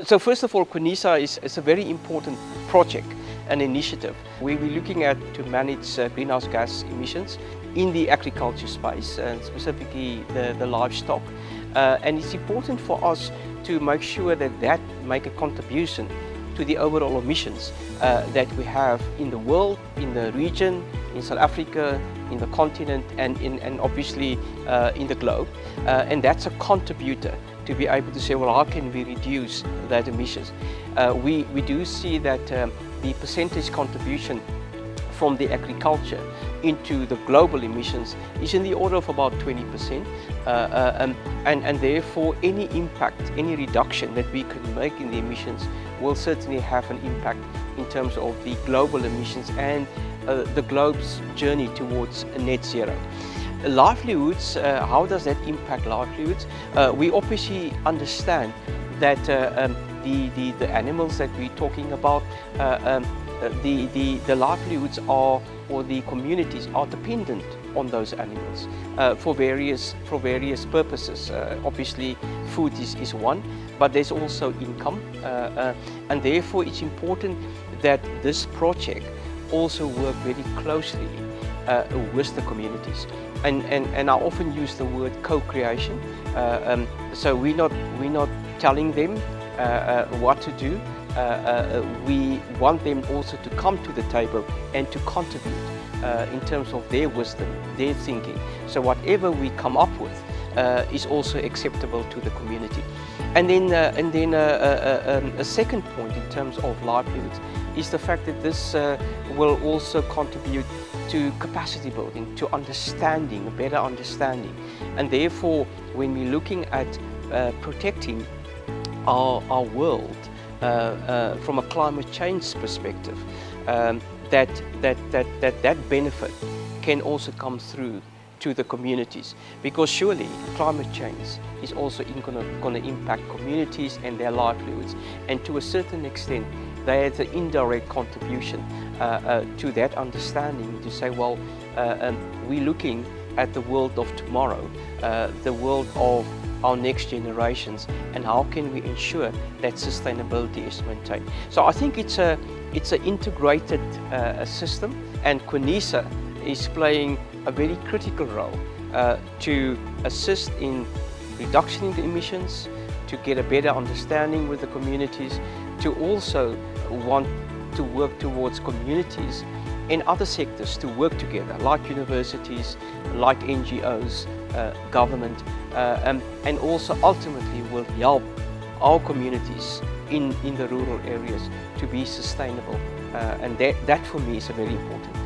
So first of all, CONISA is a very important project, an initiative. We're looking at to manage greenhouse gas emissions in the agriculture space, and specifically the livestock. And it's important for us to make sure that make a contribution to the overall emissions that we have in the world, in the region, in South Africa, in the continent, and obviously in the globe. And that's a contributor to be able to say, well, how can we reduce that emissions? We do see that the percentage contribution from the agriculture into the global emissions is in the order of about 20%, and therefore any impact, any reduction that we could make in the emissions will certainly have an impact in terms of the global emissions and the globe's journey towards net zero. Livelihoods, how does that impact livelihoods? We obviously understand that the animals that we're talking about, the livelihoods are, or the communities are dependent on those animals for various purposes. Obviously food is one, but there's also income, and therefore it's important that this project also work very closely with the communities. And I often use the word co-creation. So we're not telling them what to do. We want them also to come to the table and to contribute in terms of their wisdom, their thinking. So whatever we come up with is also acceptable to the community. And then a second point in terms of livelihoods is the fact that this will also contribute to capacity building, to understanding, a better understanding. And therefore, when we're looking at protecting our world from a climate change perspective, that benefit can also come through to the communities, because surely climate change is also going to impact communities and their livelihoods, and to a certain extent there's an indirect contribution to that understanding, to say, well, we're looking at the world of tomorrow, the world of our next generations, and how can we ensure that sustainability is maintained. So I think it's an integrated system, and CONISA is playing a very critical role to assist in reduction in the emissions, to get a better understanding with the communities, to also want to work towards communities in other sectors to work together, like universities, like NGOs, government, and also ultimately will help our communities in the rural areas to be sustainable. And that for me is very important.